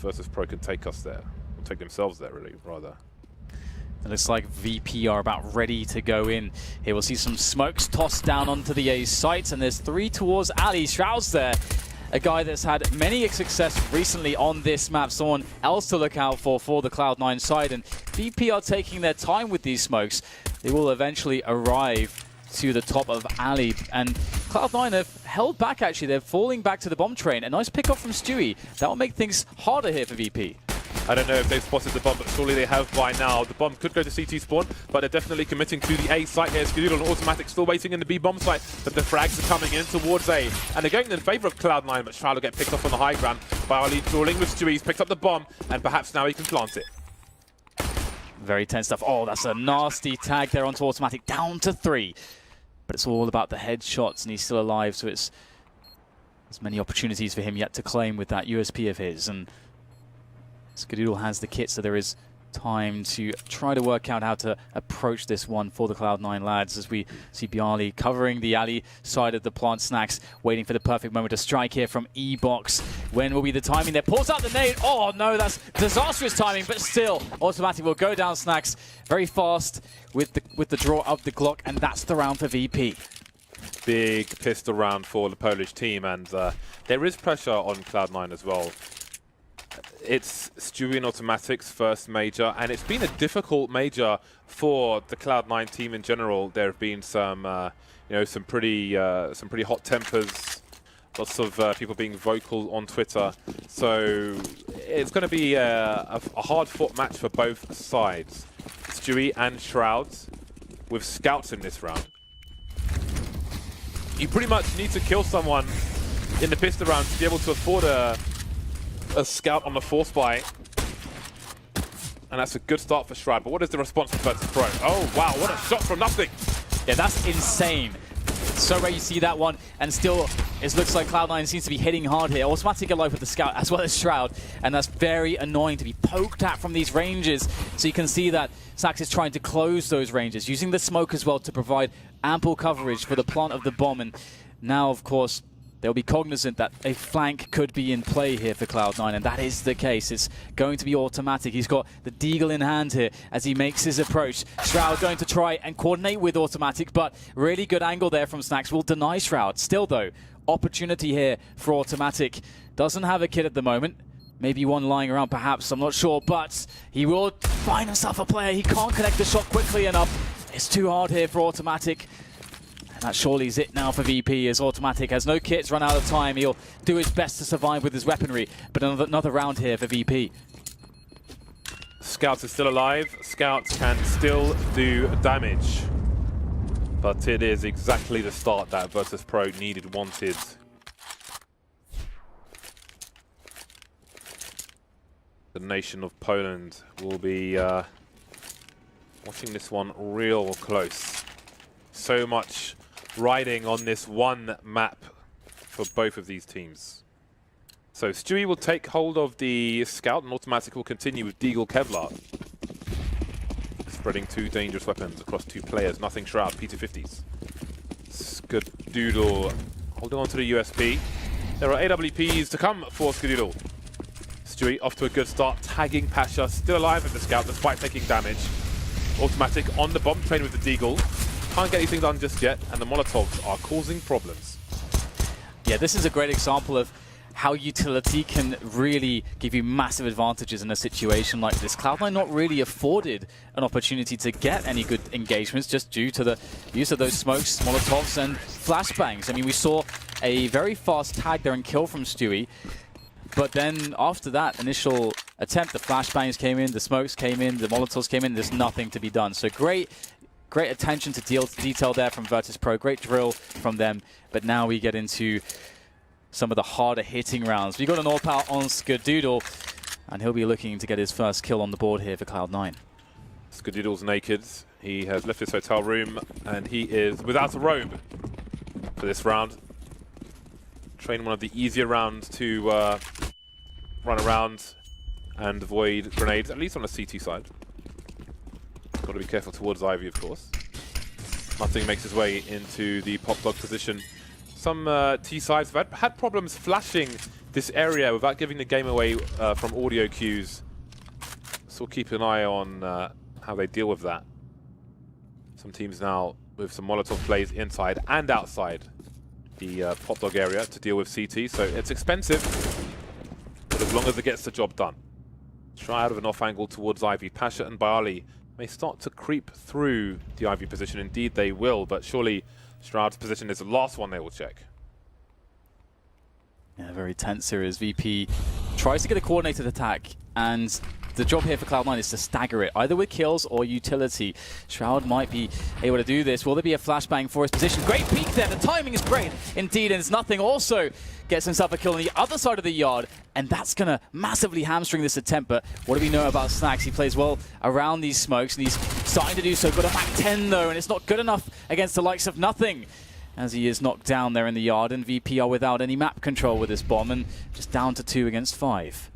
Virtus Pro can take us there. Or take themselves there, really, rather. It looks like VP are about ready to go in. Here we'll see some smokes tossed down onto the A site, and there's 3 towards Ali. Shroud's there, a guy that's had many success recently on this map, someone else to look out for the Cloud9 side, and VP are taking their time with these smokes. They will eventually arrive to the top of Ali, and Cloud9 have held back actually. They're falling back to the bomb train. A nice pickup from Stewie. That will make things harder here for VP. I don't know if they've spotted the bomb, but surely they have by now. The bomb could go to CT spawn, but they're definitely committing to the A site here. Skadoodle and Automatic still waiting in the B bomb site, but the frags are coming in towards A. And they're going in favor of Cloud9, but Shroud will get picked up on the high ground by Ali dueling with Stewie. He's picked up the bomb, and perhaps now he can plant it. Very tense stuff. Oh, that's a nasty tag there onto Automatic, down to 3. But it's all about the headshots, and he's still alive, so there's many opportunities for him yet to claim with that USP of his. And Skadoodle has the kit, so there is time to try to work out how to approach this one for the Cloud9 lads, as we see Bialy covering the alley side of the plant. Snacks waiting for the perfect moment to strike here from E-Box. When will be the timing there? Pulls out the nade. Oh no, that's disastrous timing, but still Automatic will go down Snacks very fast with the draw of the Glock, and that's the round for VP. Big pistol round for the Polish team, and there is pressure on Cloud9 as well. It's Stewie and Automatic's first major, and it's been a difficult major for the Cloud9 team in general. There have been some, some pretty hot tempers, lots of people being vocal on Twitter. So it's going to be a hard-fought match for both sides. Stewie and Shroud with scouts in this round. You pretty much need to kill someone in the pistol round to be able to afford a scout on the force buy. And that's a good start for Shroud. But what is the response from Virtus Pro? Oh, wow, what a shot from nothing. Yeah, that's insane. So rare you see that one, and still it looks like Cloud9 seems to be hitting hard here. Automatic alive with the scout as well as Shroud, and that's very annoying to be poked at from these ranges. So you can see that Sax is trying to close those ranges, using the smoke as well to provide ample coverage for the plant of the bomb. And now, of course, they'll be cognizant that a flank could be in play here for Cloud9, and that is the case. It's going to be Automatic. He's got the Deagle in hand here as he makes his approach. Shroud going to try and coordinate with Automatic, but really good angle there from Snacks will deny Shroud. Still, though, opportunity here for Automatic. Doesn't have a kit at the moment. Maybe one lying around, perhaps. I'm not sure, but he will find himself a player. He can't connect the shot quickly enough. It's too hard here for Automatic. That surely is it now for VP, as Automatic has no kits, run out of time. He'll do his best to survive with his weaponry, but another round here for VP. Scouts are still alive. Scouts can still do damage. But it is exactly the start that Virtus Pro needed, wanted. The nation of Poland will be watching this one real close. So much riding on this one map for both of these teams. So Stewie will take hold of the scout, and Automatic will continue with Deagle Kevlar. Spreading 2 dangerous weapons across 2 players. Nothing Shroud, P250s. Skadoodle holding on to the USP. There are AWPs to come for Skadoodle. Stewie off to a good start, tagging Pasha, still alive in the scout despite taking damage. Automatic on the bomb train with the Deagle. Can't get anything done just yet, and the Molotovs are causing problems. Yeah, this is a great example of how utility can really give you massive advantages in a situation like this. Cloud9 not really afforded an opportunity to get any good engagements just due to the use of those smokes, Molotovs, and flashbangs. I mean, we saw a very fast tag there and kill from Stewie, but then after that initial attempt, the flashbangs came in, the smokes came in, the Molotovs came in, there's nothing to be done. So great attention to detail there from Virtus Pro. Great drill from them. But now we get into some of the harder hitting rounds. We got an all-power on Skadoodle, and he'll be looking to get his first kill on the board here for Cloud9. Skadoodle's naked. He has left his hotel room, and he is without a robe for this round. Train one of the easier rounds to run around and avoid grenades, at least on the CT side. Got to be careful towards Ivy, of course. Nothing makes his way into the pop dog position. Some T sides have had problems flashing this area without giving the game away from audio cues. So we'll keep an eye on how they deal with that. Some teams now with some Molotov plays inside and outside the Pop Dog area to deal with CT. So it's expensive, but as long as it gets the job done. Try out of an off angle towards Ivy. Pasha and Bali may start to creep through the Ivy position. Indeed they will, but surely Stroud's position is the last one they will check. Yeah, very tense here as VP tries to get a coordinated attack, and the job here for Cloud9 is to stagger it, either with kills or utility. Shroud might be able to do this. Will there be a flashbang for his position? Great peek there. The timing is great indeed, and it's nothing. Also gets himself a kill on the other side of the yard, and that's going to massively hamstring this attempt. But what do we know about Snacks? He plays well around these smokes, and he's starting to do so. Got a Mac 10 though, and it's not good enough against the likes of Nothing, as he is knocked down there in the yard, and VP are without any map control with this bomb, and just down to 2 against 5.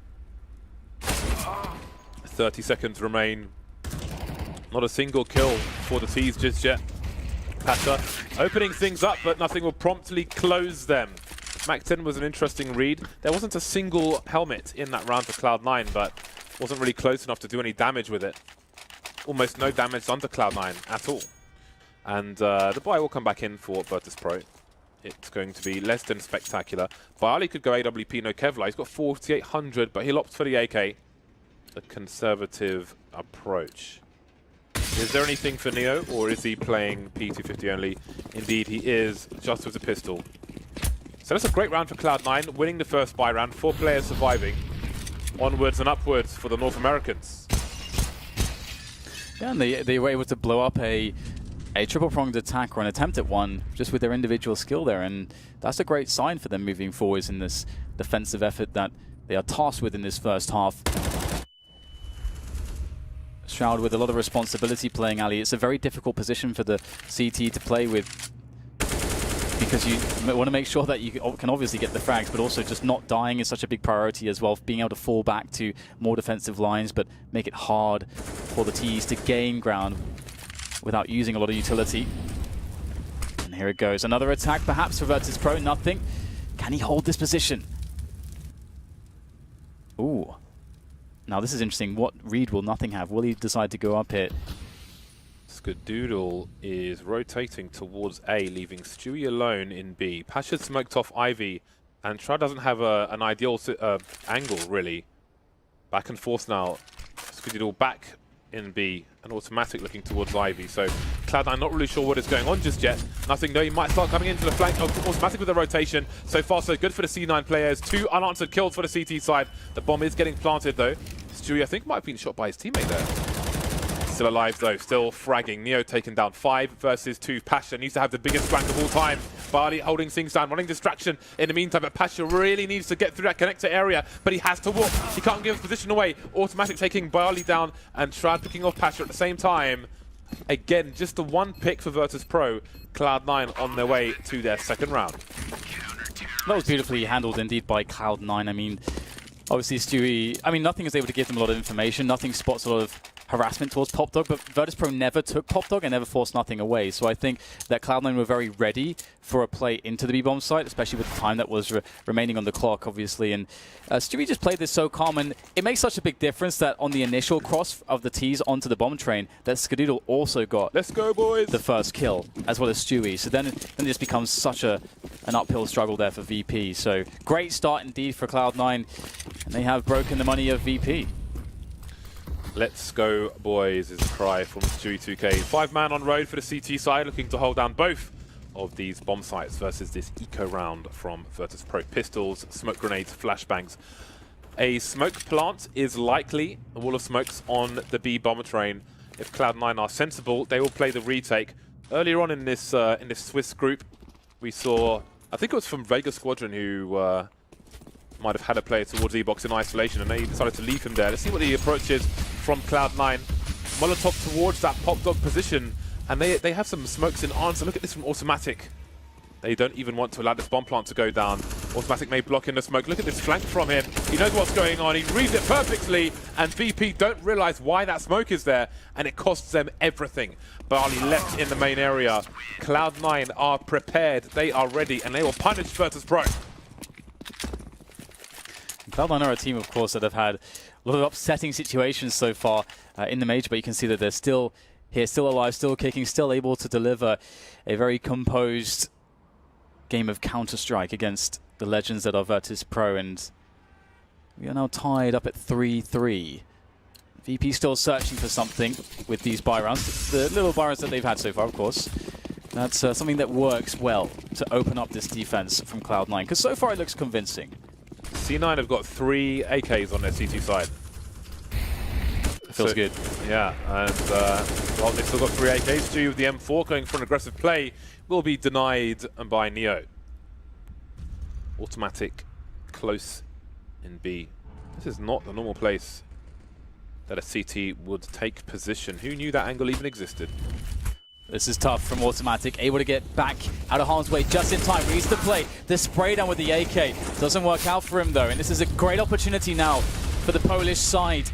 30 seconds remain. Not a single kill for the T's just yet. Pasha opening things up, but Nothing will promptly close them. Mac 10 was an interesting read. There wasn't a single helmet in that round for Cloud9, but wasn't really close enough to do any damage with it. Almost no damage under Cloud9 at all. And the buy will come back in for Virtus Pro. It's going to be less than spectacular. Bali could go AWP, no Kevlar. He's got 4,800, but he'll opt for the AK. A conservative approach. Is there anything for Neo, or is he playing P250 only? Indeed, he is, just with the pistol. So that's a great round for Cloud9, winning the first buy round. 4 players surviving. Onwards and upwards for the North Americans. Yeah, and they were able to blow up a triple-pronged attack or an attempt at one just with their individual skill there, and that's a great sign for them moving forwards in this defensive effort that they are tasked with in this first half. Shroud with a lot of responsibility playing Ali. It's a very difficult position for the CT to play with, because you want to make sure that you can obviously get the frags, but also just not dying is such a big priority as well, being able to fall back to more defensive lines, but make it hard for the T's to gain ground without using a lot of utility. And here it goes. Another attack perhaps for Virtus Pro. Nothing. Can he hold this position? Ooh. Now this is interesting. What read will Nothing have? Will he decide to go up here? Skadoodle is rotating towards A, leaving Stewie alone in B. Pasha smoked off Ivy, and Shroud doesn't have an ideal angle, really. Back and forth now. Skadoodle back in B, and Automatic looking towards Ivy. So Cloud9 not really sure what is going on just yet. Nothing though, he might start coming into the flank. Automatic with the rotation. So far so good for the C9 players. 2 unanswered kills for the CT side. The bomb is getting planted though. Stewie, I think, might have been shot by his teammate there. Still alive though, still fragging. Neo taken down. 5 versus 2. Pasha needs to have the biggest flank of all time. Bali holding things down, running distraction in the meantime, but Pasha really needs to get through that connector area, but he has to walk. He can't give his position away. Automatic taking Bali down, and Shroud picking off Pasha at the same time. Again, just the one pick for Virtus Pro. Cloud9 on their way to their second round. That was beautifully handled indeed by Cloud9. I mean, obviously Stewie, Nothing is able to give them a lot of information. Nothing spots a lot of harassment towards Pop Dog, but Virtus Pro never took Pop Dog and never forced Nothing away. So I think that Cloud9 were very ready for a play into the B-bomb site, especially with the time that was remaining on the clock, obviously. And Stewie just played this so calm, and it makes such a big difference that on the initial cross of the T's onto the bomb train, that Skadoodle also got Let's go, boys! The first kill, as well as Stewie. So then it just becomes such an uphill struggle there for VP. So great start indeed for Cloud9, and they have broken the money of VP. Let's go, boys, is a cry from Stewie 2K. 5-man on road for the CT side, looking to hold down both of these bomb sites versus this eco round from Virtus Pro. Pistols, smoke grenades, flashbangs. A smoke plant is likely, a wall of smokes on the B bomber train. If Cloud9 are sensible, they will play the retake. Earlier on in this Swiss group, we saw, I think it was from Vega Squadron, who might have had a player towards E-box in isolation, and they decided to leave him there. Let's see what the approach is from Cloud9. Molotov towards that Pop Dog position, and they have some smokes in answer. Look at this from Automatic. They don't even want to allow this bomb plant to go down. Automatic may block in the smoke. Look at this flank from him. He knows what's going on. He reads it perfectly. And VP don't realize why that smoke is there. And it costs them everything. Barley left in the main area. Cloud9 are prepared. They are ready. And they will punish Virtus Pro. Cloud9 are a team, of course, that have had a lot of upsetting situations so far in the major. But you can see that they're still here, still alive, still kicking, still able to deliver a very composed game of Counter-Strike against the legends that are Virtus Pro, and we are now tied up at 3-3. VP still searching for something with these buy rounds. The little buy rounds that they've had so far, of course. That's something that works well to open up this defense from Cloud9, because so far it looks convincing. C9 have got 3 AKs on their CT side. Feels good. Yeah, and well, they've still got 3 AKs. Stu with the M4 going for an aggressive play will be denied by Neo. Automatic close in B. This is not the normal place that a CT would take position. Who knew that angle even existed? This is tough from Automatic, able to get back out of harm's way just in time. Reads the play. The spray down with the AK doesn't work out for him though, and this is a great opportunity now for the Polish side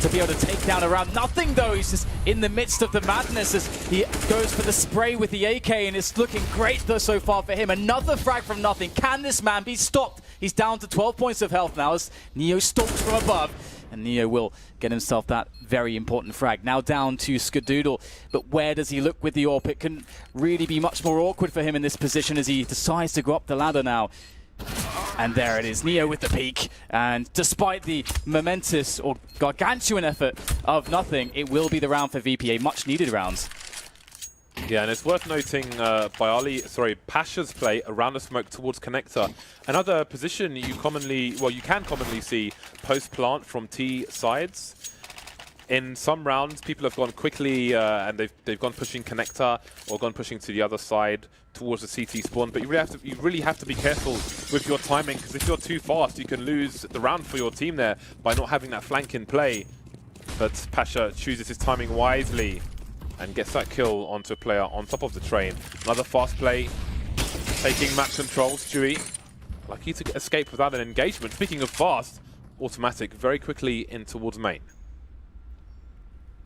to be able to take down around. Nothing though, he's just in the midst of the madness as he goes for the spray with the AK, and it's looking great though so far for him. Another frag from nothing. Can this man be stopped? He's down to 12 points of health now as Neo stalks from above, and Neo will get himself that very important frag. Now down to Skadoodle, but where does he look with the AWP? It can really be much more awkward for him in this position as he decides to go up the ladder now. And there it is, Neo with the peak, and despite the momentous or gargantuan effort of nothing, it will be the round for VP, a much needed round. Yeah, and it's worth noting Pasha's play around the smoke towards connector. Another position you can commonly see post-plant from T sides. In some rounds, people have gone quickly and they've gone pushing connector or gone pushing to the other side towards the CT spawn. But you really have to be careful with your timing, because if you're too fast, you can lose the round for your team there by not having that flank in play. But Pasha chooses his timing wisely and gets that kill onto a player on top of the train. Another fast play, taking map control. Stewie, lucky to escape without an engagement. Speaking of fast, Automatic very quickly in towards main.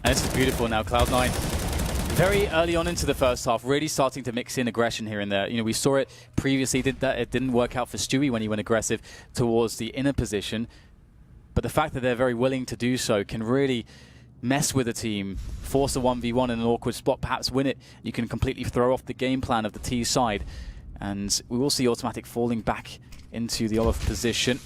And this is beautiful now, Cloud9. Very early on into the first half, really starting to mix in aggression here and there. You know, we saw it previously, it didn't work out for Stewie when he went aggressive towards the inner position. But the fact that they're very willing to do so can really mess with the team, force a 1v1 in an awkward spot, perhaps win it. You can completely throw off the game plan of the T side. And we will see Automatic falling back into the other position.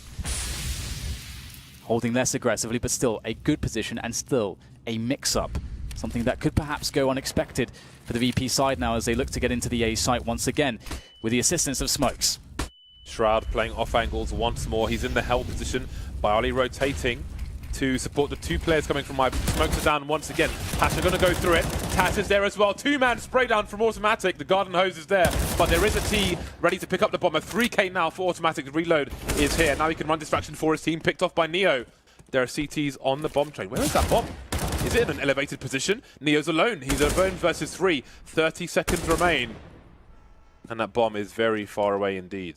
Holding less aggressively, but still a good position and still a mix-up. Something that could perhaps go unexpected for the VP side now as they look to get into the A site once again with the assistance of Smokes. Shroud playing off angles once more. He's in the hell position. Barley rotating to support the 2 players coming from my. Smokes are down once again. Pasha going to go through it. Tash is there as well. 2-man spray down from Automatic. The garden hose is there, but there is a T ready to pick up the bomb. A 3K now for Automatic. The reload is here. Now he can run distraction for his team. Picked off by Neo. There are CTs on the bomb train. Where is that bomb? Is it in an elevated position? Neo's alone. He's alone versus 3. 30 seconds remain. And that bomb is very far away indeed.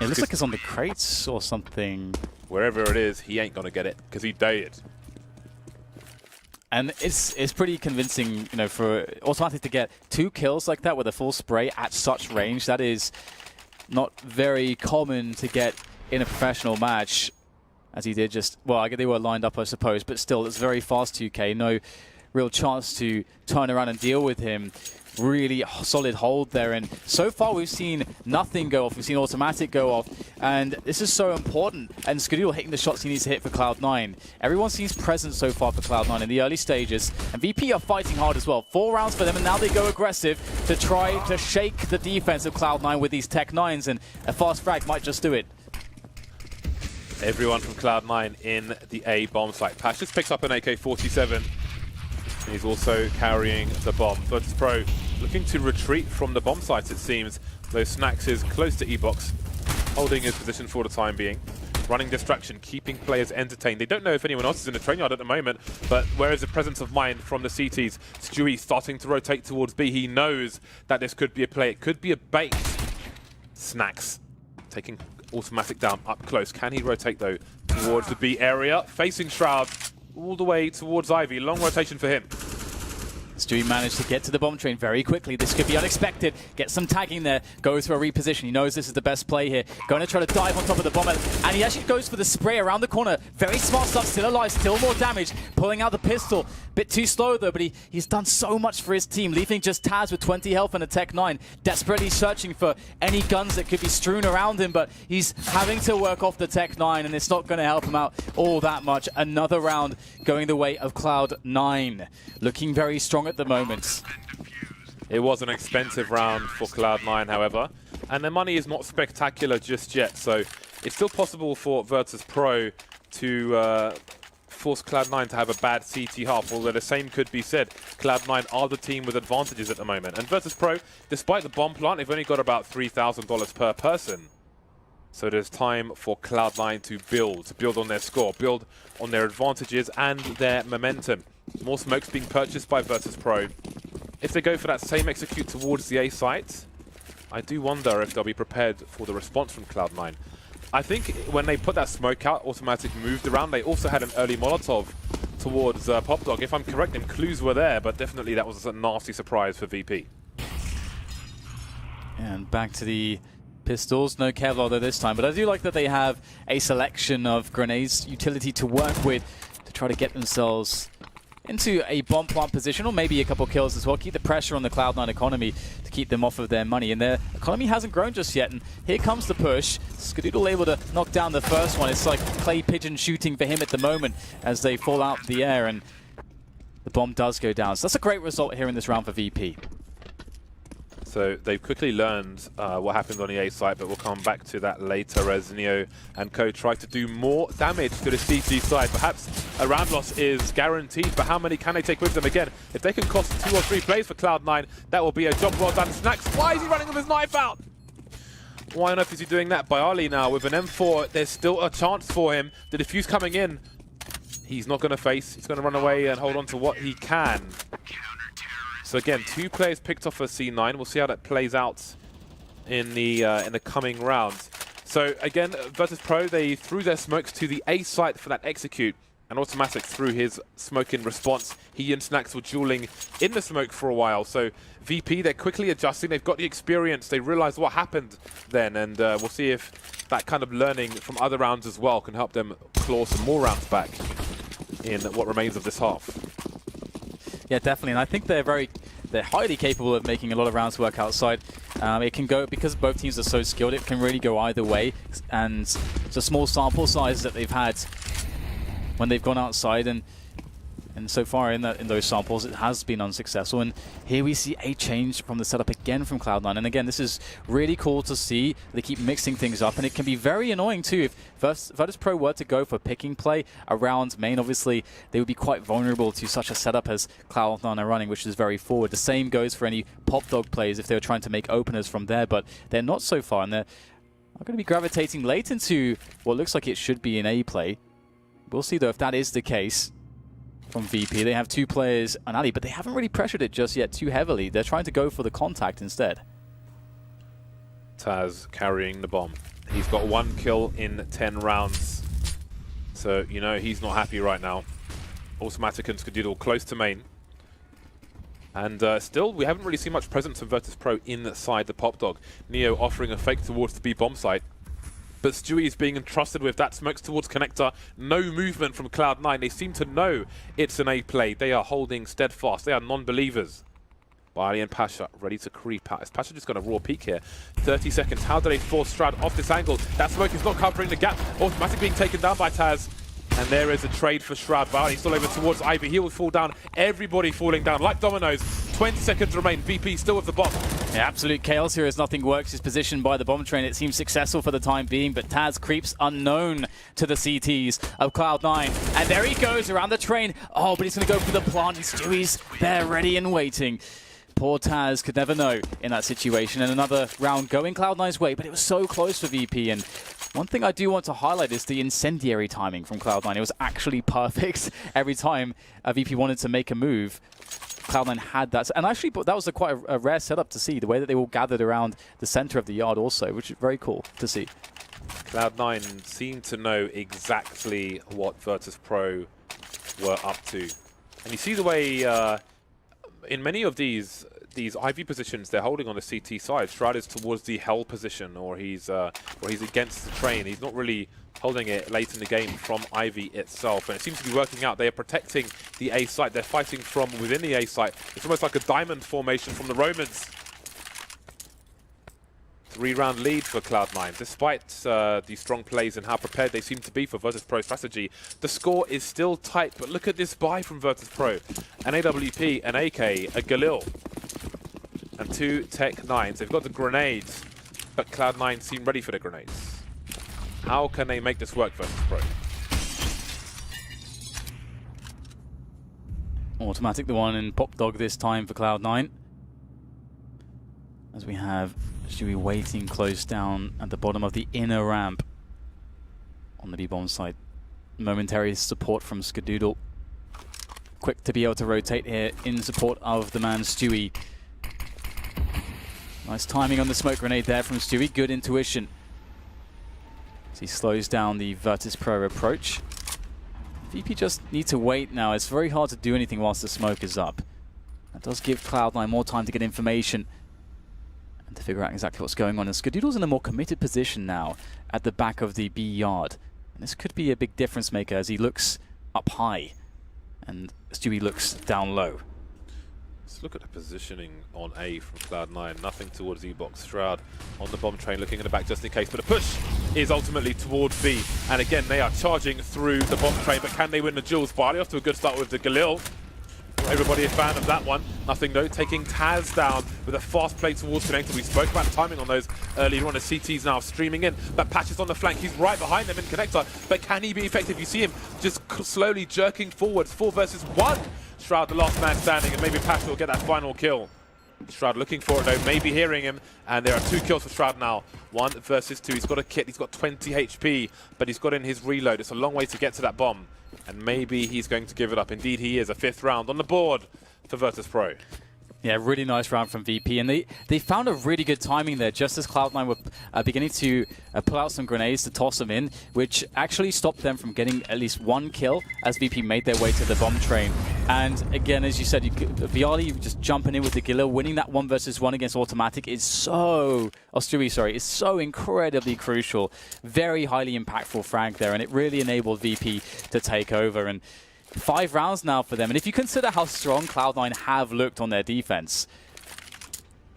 It looks like it's on the crates or something. Wherever it is, he ain't going to get it because he died. And it's pretty convincing, you know, for Automatic to get 2 kills like that with a full spray at such range. That is not very common to get in a professional match. As he did just, well, I guess they were lined up, I suppose, but still, it's very fast 2K. No real chance to turn around and deal with him. Really solid hold there, and so far we've seen nothing go off. We've seen Automatic go off, and this is so important. And Skadoodle hitting the shots he needs to hit for Cloud9. Everyone seems present so far for Cloud9 in the early stages, and VP are fighting hard as well. 4 rounds for them, and now they go aggressive to try to shake the defense of Cloud9 with these Tech 9s, and a fast frag might just do it. Everyone from Cloud9 in the A bomb site. Pash just picks up an AK-47. He's also carrying the bomb. Virtus Pro looking to retreat from the bomb site, it seems. Though Snacks is close to E-Box, holding his position for the time being. running distraction, keeping players entertained. They don't know if anyone else is in the train yard at the moment, but where is the presence of mind from the CTs? Stewie starting to rotate towards B. He knows that this could be a play. It could be a bait. Snacks taking automatic down up close. Can he rotate, though, towards the B area? Facing Shroud all the way towards Ivy. Long rotation for him. Stewie managed to get to the bomb train very quickly. This could be unexpected. Get some tagging there. Go through a reposition. He knows this is the best play here. Going to try to dive on top of the bomber. And he actually goes for the spray around the corner. Very smart stuff. Still alive. Still more damage. Pulling out the pistol. Bit too slow though, but he's done so much for his team. Leaving just Taz with 20 health and a Tech 9. Desperately searching for any guns that could be strewn around him, but he's having to work off the Tech 9 and it's not going to help him out all that much. Another round going the way of Cloud9. Looking very strong at the moment. It was an expensive round for Cloud9, however, and their money is not spectacular just yet, so it's still possible for Virtus Pro to force Cloud9 to have a bad CT half, although the same could be said. Cloud9 are the team with advantages at the moment, and Virtus Pro, despite the bomb plant, they've only got about $3,000 per person. So there's time for Cloud9 to build on their score, build on their advantages and their momentum. More smokes being purchased by Virtus Pro. If they go for that same execute towards the A site, I do wonder if they'll be prepared for the response from Cloud9. I think when they put that smoke out, automatic moved around. They also had an early Molotov towards Pop Dog. If I'm correct, then clues were there, but definitely that was a nasty surprise for VP. And back to the pistols. No Kevlar though this time, but I do like that they have a selection of grenades utility to work with to try to get themselves into a bomb plant position, or maybe a couple kills as well. Keep the pressure on the Cloud9 economy to keep them off of their money. And their economy hasn't grown just yet. And here comes the push. Skadoodle able to knock down the first one. It's like clay pigeon shooting for him at the moment as they fall out the air. And the bomb does go down. So that's a great result here in this round for VP. So they've quickly learned what happened on the A site, but we'll come back to that later as Neo and Co try to do more damage to the CT side. Perhaps a round loss is guaranteed, but how many can they take with them? Again, if they can cost 2 or 3 plays for Cloud9, that will be a job well done. Snacks, why is he running with his knife out? Why on earth is he doing that? Bayali now with an M4, there's still a chance for him. The defuse coming in, he's not going to face, he's going to run away and hold on to what he can. So again, 2 players picked off for C9. We'll see how that plays out in the coming rounds. So again, Virtus Pro, they threw their smokes to the A site for that execute, and automatic threw his smoke in response. He and Snacks were dueling in the smoke for a while. So VP, they're quickly adjusting. They've got the experience. They realized what happened then, and we'll see if that kind of learning from other rounds as well can help them claw some more rounds back in what remains of this half. Yeah, definitely, and I think they're highly capable of making a lot of rounds work outside. It can go, because both teams are so skilled, it can really go either way, and it's a small sample size that they've had when they've gone outside, and so far in those samples it has been unsuccessful. And here we see a change from the setup again from Cloud9, and again this is really cool to see. They keep mixing things up, and it can be very annoying too if Virtus Pro were to go for picking play around main. Obviously they would be quite vulnerable to such a setup as Cloud9 are running, which is very forward. The same goes for any Pop Dog plays if they were trying to make openers from there, but they're not so far, and they're going to be gravitating late into what looks like it should be an A play. We'll see though if that is the case from VP. They have 2 players on alley, but they haven't really pressured it just yet too heavily. They're trying to go for the contact instead. Taz carrying the bomb. He's got 1 kill in 10 rounds. So, you know, he's not happy right now. Automatic and Skadoodle close to main. And still, we haven't really seen much presence from Virtus Pro inside the Pop Dog. Neo offering a fake towards the B bomb site. But Stewie is being entrusted with that. Smokes towards connector. No movement from Cloud9. They seem to know it's an A play. They are holding steadfast. They are non-believers. Bali and Pasha ready to creep out. Is Pasha just got a raw peek here? 30 seconds. How do they force Stroud off this angle? That smoke is not covering the gap. Automatic being taken down by Taz. And there is a trade for Shroud. Bali still over towards Ivy. He will fall down. Everybody falling down like dominoes. 20 seconds remain. VP still with the bomb. Yeah, absolute chaos here as nothing works. His position by the bomb train, it seems successful for the time being, but Taz creeps unknown to the CTs of Cloud9. And there he goes around the train. Oh, but he's going to go for the plant, and Stewie's there ready and waiting. Poor Taz could never know in that situation. And another round going Cloud9's way, but it was so close for VP, and One thing I do want to highlight is the incendiary timing from Cloud9. It was actually perfect every time VP wanted to make a move. Cloud9 had that, and actually that was quite a rare setup to see, the way that they all gathered around the center of the yard also, which is very cool to see. Cloud9 seemed to know exactly what Virtus.pro were up to. And you see the way in many of these IV positions they're holding on the CT side. Shroud is towards the hell position, or he's against the train. He's not really holding it late in the game from Ivy itself, and it seems to be working out. They are protecting the A site. They're fighting from within the A site. It's almost like a diamond formation from the Romans. 3-round lead for Cloud9. Despite the strong plays and how prepared they seem to be for Virtus.pro strategy, the score is still tight. But look at this buy from Virtus.pro. An AWP, an AK, a Galil, and 2 Tech-9s. They've got the grenades, but Cloud9 seem ready for the grenades. How can they make this work versus Pro? Automatic the one in Pop Dog this time for Cloud9. As we have Stewie waiting close down at the bottom of the inner ramp on the B-bomb side. Momentary support from Skadoodle. Quick to be able to rotate here in support of the man Stewie. Nice timing on the smoke grenade there from Stewie. Good intuition. As he slows down the Virtus.pro approach. VP just need to wait now. It's very hard to do anything whilst the smoke is up. That does give Cloud9 more time to get information and to figure out exactly what's going on. And Skadoodle's in a more committed position now at the back of the B yard. And this could be a big difference maker as he looks up high and Stewie looks down low. Let's look at the positioning on A from Cloud9. Nothing towards E-Box. Shroud on the bomb train, looking in the back just in case. But the push is ultimately towards B. And again, they are charging through the bomb train. But can they win the duels? Barley off to a good start with the Galil. Everybody a fan of that one. Nothing though, taking Taz down with a fast play towards Connector. We spoke about the timing on those earlier on. The CT's now streaming in, but Patch is on the flank. He's right behind them in Connector, but can he be effective? You see him just slowly jerking forwards. 4 versus 1. Shroud, the last man standing, and maybe Patch will get that final kill. Shroud looking for it though, maybe hearing him, and there are 2 kills for Shroud now. 1 versus 2. He's got a kit, he's got 20 HP, but he's got in his reload. It's a long way to get to that bomb, and maybe he's going to give it up. Indeed he is. A 5th round on the board for Virtus.pro. Yeah, really nice round from VP, and they found a really good timing there just as Cloud9 were beginning to pull out some grenades to toss them in, which actually stopped them from getting at least 1 kill as VP made their way to the bomb train. And again, as you said, Viali just jumping in with the Galil, winning that 1 versus 1 against Automatic is so, is so incredibly crucial. Very highly impactful frag there, and it really enabled VP to take over. And 5 rounds now for them, and if you consider how strong Cloud9 have looked on their defense,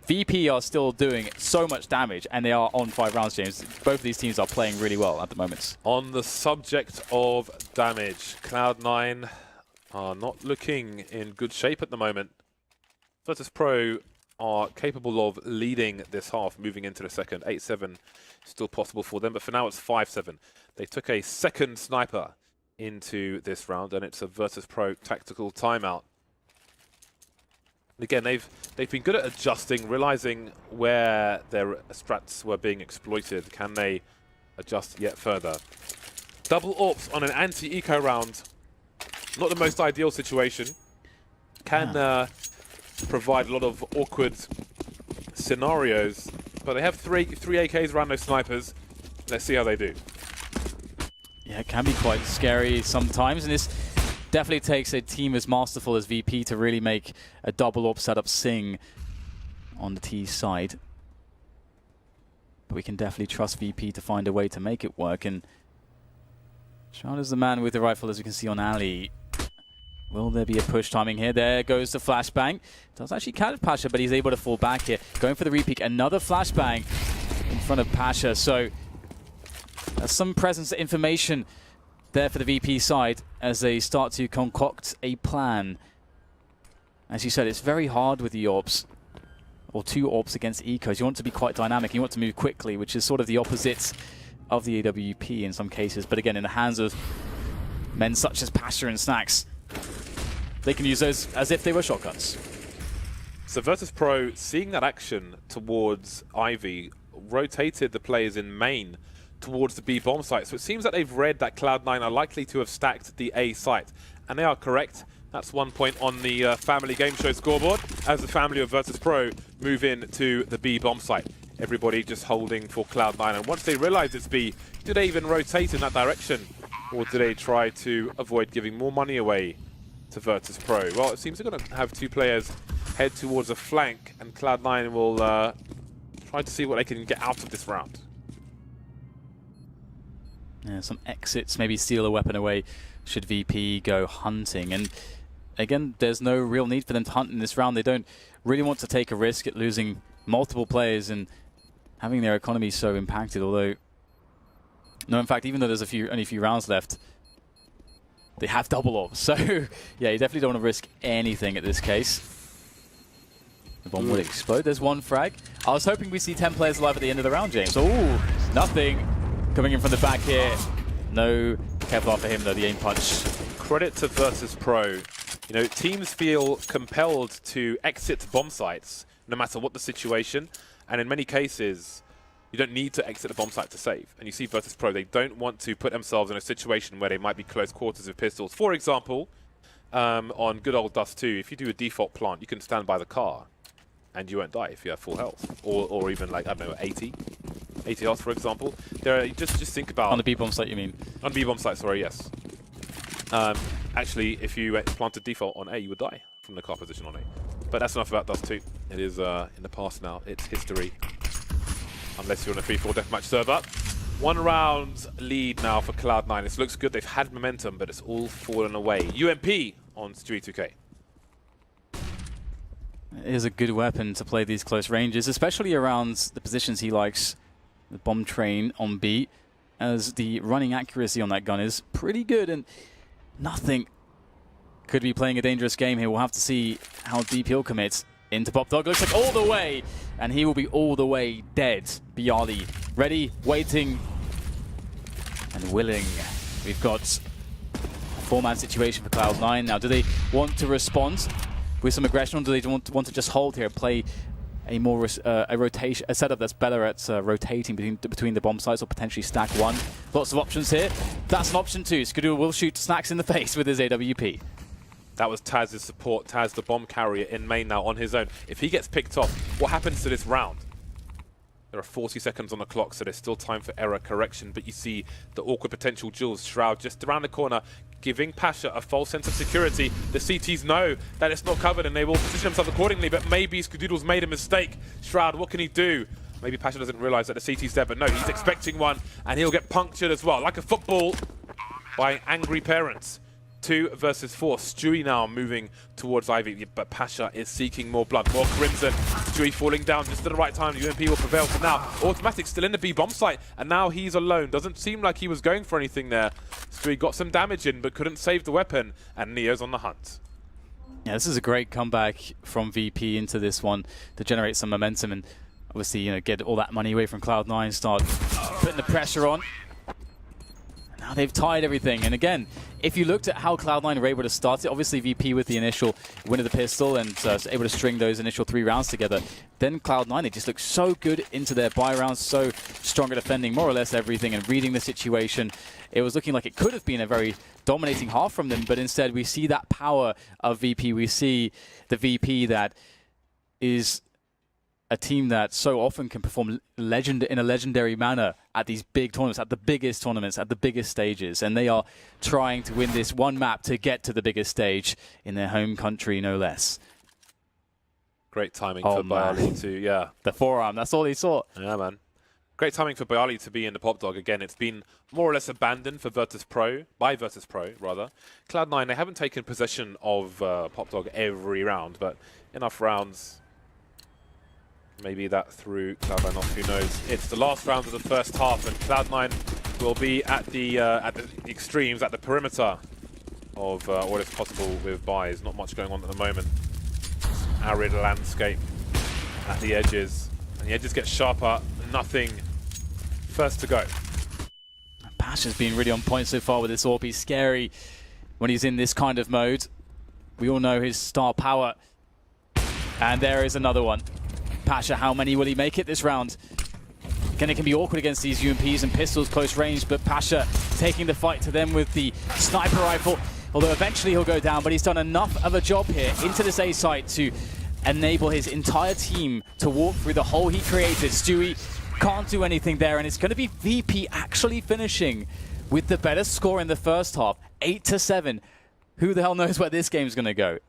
VP are still doing so much damage, and they are on 5 rounds, James. Both of these teams are playing really well at the moment. On the subject of damage, Cloud9 are not looking in good shape at the moment. Virtus.pro are capable of leading this half, moving into the second. 8-7 still possible for them, but for now it's 5-7. They took a second sniper into this round, and it's a Virtus.pro tactical timeout. And again, they've been good at adjusting, realizing where their strats were being exploited. Can they adjust yet further? Double AWPs on an anti-eco round. Not the most ideal situation. Can provide a lot of awkward scenarios, but they have three AKs around those snipers. Let's see how they do. Yeah, it can be quite scary sometimes, and this definitely takes a team as masterful as VP to really make a double AWP setup sing on the T side. But we can definitely trust VP to find a way to make it work, and Shroud is the man with the rifle, as we can see on Ali. Will there be a push timing here? There goes the flashbang. Does actually catch Pasha, but he's able to fall back here. Going for the repeat, another flashbang in front of Pasha, so there's some presence information there for the VP side as they start to concoct a plan. As you said, it's very hard with the AWPs, or 2 AWPs against ecos. You want to be quite dynamic, you want to move quickly, which is sort of the opposite of the AWP in some cases. But again, in the hands of men such as Pasha and Snacks, they can use those as if they were shotguns. So Virtus.pro, seeing that action towards Ivy, rotated the players in main towards the B bomb site. So it seems that they've read that Cloud9 are likely to have stacked the A site. And they are correct. That's 1 point on the Family Game Show scoreboard as the Family of Virtus Pro move in to the B bomb site. Everybody just holding for Cloud9. And once they realize it's B, do they even rotate in that direction? Or do they try to avoid giving more money away to Virtus Pro? Well, it seems they're going to have two players head towards a flank, and Cloud9 will try to see what they can get out of this round. Yeah, some exits, maybe steal a weapon away should VP go hunting. And again, there's no real need for them to hunt in this round. They don't really want to take a risk at losing multiple players and having their economy so impacted. Although, no, in fact, even though there's only a few rounds left, they have double orbs. So, yeah, you definitely don't want to risk anything at this case. The bomb would explode. There's one frag. I was hoping we'd see 10 players alive at the end of the round, James. Oh, nothing coming in from the back here. No Kevlar for him, though, the aim punch. Credit to Virtus Pro. You know, teams feel compelled to exit bomb sites no matter what the situation. And in many cases, you don't need to exit a bomb site to save. And you see Virtus Pro, they don't want to put themselves in a situation where they might be close quarters with pistols. For example, on good old Dust 2, if you do a default plant, you can stand by the car and you won't die if you have full health. Or even like, I don't know, 80 health, for example. Just think about... On the B-bomb site, you mean? On the B-bomb site, sorry, yes. Actually, if you planted default on A, you would die from the car position on A. But that's enough about Dust 2. It is in the past now. It's history. Unless you're on a 3-4 deathmatch server. 1 round lead now for Cloud9. This looks good. They've had momentum, but it's all fallen away. UMP on Stewie 2K. It is a good weapon to play these close ranges, especially around the positions he likes. The bomb train on B, as the running accuracy on that gun is pretty good, and nothing could be playing a dangerous game here. We'll have to see how deep he'll commit into Pop Dog. Looks like all the way, and he will be all the way dead. Bialy ready, waiting, and willing. We've got a 4-man situation for Cloud9. Now, do they want to respond with some aggression, or do they want to just hold here, play a more a setup that's better at rotating between the bomb sites, or potentially stack one? Lots of options here. That's an option too. Skadoo will shoot Snacks in the face with his AWP. That was Taz's support. Taz, the bomb carrier in main now on his own. If he gets picked off, what happens to this round? There are 40 seconds on the clock, so there's still time for error correction, but you see the awkward potential Jules. Shroud just around the corner, giving Pasha a false sense of security. The CTs know that it's not covered and they will position themselves accordingly, but maybe Skadoodle's made a mistake. Shroud, what can he do? Maybe Pasha doesn't realize that the CT's there, but no, he's expecting one, and he'll get punctured as well, like a football by angry parents. 2 versus 4. Stewie now moving towards Ivy, but Pasha is seeking more blood, more crimson. Stewie falling down just at the right time. UMP will prevail for now. Automatic still in the B bomb site, and now he's alone. Doesn't seem like he was going for anything there. Stewie got some damage in, but couldn't save the weapon, and Neo's on the hunt. Yeah, this is a great comeback from VP into this one to generate some momentum and obviously, you know, get all that money away from Cloud9, start putting the pressure on. Now they've tied everything, and again, if you looked at how Cloud9 were able to start it, obviously VP with the initial win of the pistol and able to string those initial 3 rounds together, then Cloud9, they just looked so good into their buy rounds, so strong at defending more or less everything and reading the situation. It was looking like it could have been a very dominating half from them, but instead we see that power of VP. We see the VP that is a team that so often can perform in a legendary manner at these big tournaments, at the biggest tournaments, at the biggest stages. And they are trying to win this one map to get to the biggest stage in their home country, no less. Great timing for Bialy to, yeah. The forearm, that's all he saw. Yeah, man. Great timing for Bialy to be in the Pop Dog. Again, it's been more or less abandoned for Virtus Pro, by Virtus Pro, rather. Cloud9, they haven't taken possession of Pop Dog every round, but enough rounds. Maybe that threw Cloud9 off, who knows. It's the last round of the first half, and Cloud9 will be at the extremes, at the perimeter of what is possible with buys. Not much going on at the moment. Arid landscape at the edges. And the edges get sharper, nothing. First to go. Pasha's been really on point so far with this AWP. He's scary when he's in this kind of mode. We all know his star power. And there is another one. Pasha, how many will he make it this round? Again, it can be awkward against these UMPs and pistols close range, but Pasha taking the fight to them with the sniper rifle. Although eventually he'll go down, but he's done enough of a job here into this A site to enable his entire team to walk through the hole he created. Stewie can't do anything there, and it's going to be VP actually finishing with the better score in the first half, 8-7. Who the hell knows where this game's going to go?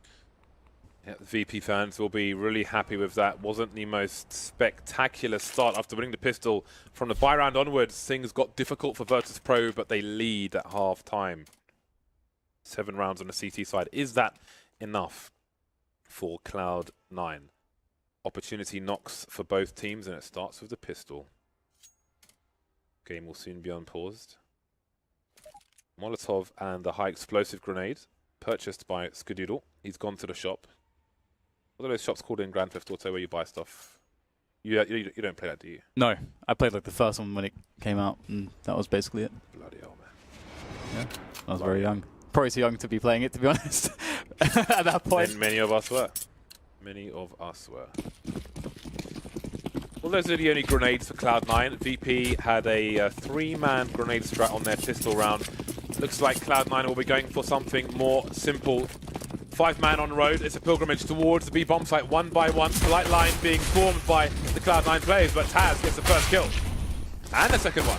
Yeah, the VP fans will be really happy with that. Wasn't the most spectacular start after winning the pistol. From the buy round onwards, things got difficult for Virtus Pro, but they lead at half time. 7 rounds on the CT side. Is that enough for Cloud9? Opportunity knocks for both teams, and it starts with the pistol. Game will soon be unpaused. Molotov and the high explosive grenade purchased by Skadoodle. He's gone to the shop. What are those shops called in Grand Theft Auto where you buy stuff? You don't play that, do you? No, I played like the first one when it came out, and that was basically it. Bloody hell, man. Yeah, I was very young. Probably too young to be playing it, to be honest. At that point. And many of us were. Many of us were. Well, those are the only grenades for Cloud9. VP had a 3-man grenade strat on their pistol round. Looks like Cloud9 will be going for something more simple. 5-man on road. It's a pilgrimage towards the B bomb site one by one. Polite line being formed by the Cloud9 players, but Taz gets the first kill. And the second one.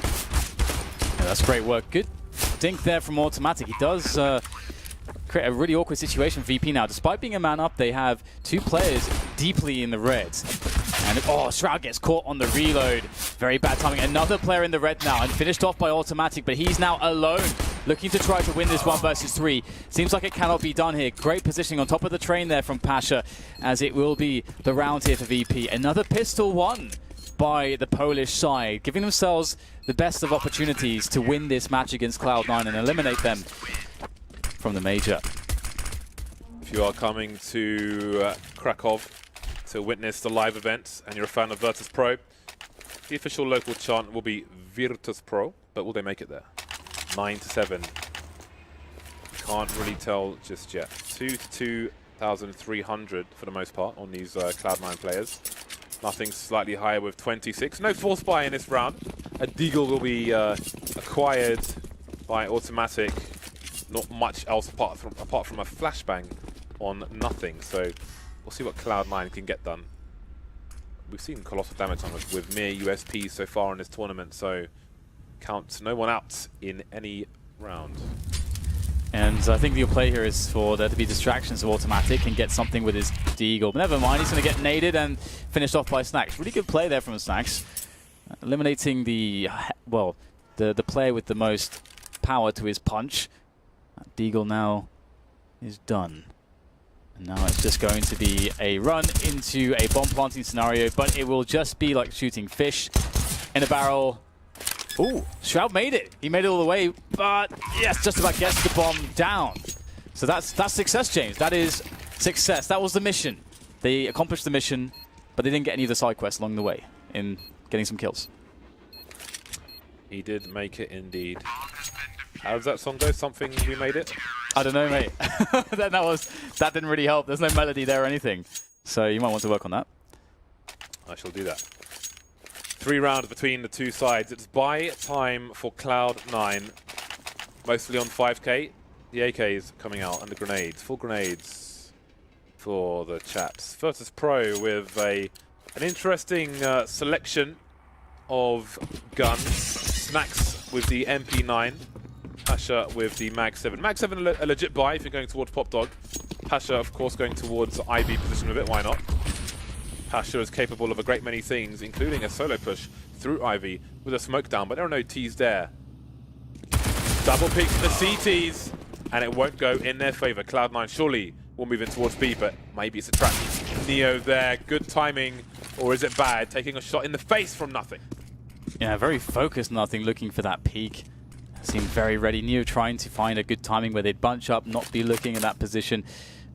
Yeah, that's great work. Good dink there from Automatic. He does create a really awkward situation for VP now. Despite being a man up, they have 2 players deeply in the red. And oh, Shroud gets caught on the reload. Very bad timing. Another player in the red now, and finished off by Automatic, but he's now alone, looking to try to win this 1 versus 3. Seems like it cannot be done here. Great positioning on top of the train there from Pasha, as it will be the round here for VP. Another pistol won by the Polish side, giving themselves the best of opportunities to win this match against Cloud9 and eliminate them from the major. If you are coming to Krakow to witness the live event and you're a fan of Virtus Pro, the official local chant will be Virtus Pro, but will they make it there? 9-7. Can't really tell just yet. 2,300 for the most part on these Cloud9 players. Nothing slightly higher with 26. No force buy in this round. A Deagle will be acquired by Automatic. Not much else apart from a flashbang on nothing. So we'll see what Cloud9 can get done. We've seen colossal damage on us with mere USPs so far in this tournament, so count no one out in any round. And I think the play here is for there to be distractions of Automatic and get something with his Deagle. But never mind, he's going to get naded and finished off by Snacks. Really good play there from Snacks. Eliminating the, well, the player with the most power to his punch. Deagle now is done. And now it's just going to be a run into a bomb planting scenario, but it will just be like shooting fish in a barrel. Ooh, Shroud made it. He made it all the way, but yes, just about gets the bomb down. So that's success, James. That is success. That was the mission. They accomplished the mission, but they didn't get any of the side quests along the way in getting some kills. He did make it indeed. How does that song go? Something we made it? I don't know, mate. that didn't really help. There's no melody there or anything. So you might want to work on that. I shall do that. 3 rounds between the 2 sides. It's buy time for Cloud9. Mostly on 5k. The AKs coming out and the grenades. 4 grenades for the chaps. Virtus Pro with an interesting selection of guns. Snacks with the MP9. Pasha with the Mag 7. Mag 7 a legit buy if you're going towards Pop Dog. Pasha, of course, going towards IB position with it. Why not? Pasha is capable of a great many things, including a solo push through Ivy with a smoke down, but there are no T's there. Double peek for the CTs, and it won't go in their favor. Cloud9 surely will move in towards B, but maybe it's a trap. Neo there, good timing, or is it bad? Taking a shot in the face from nothing. Yeah, very focused nothing, looking for that peak. Seemed very ready. Neo trying to find a good timing where they'd bunch up, not be looking in that position.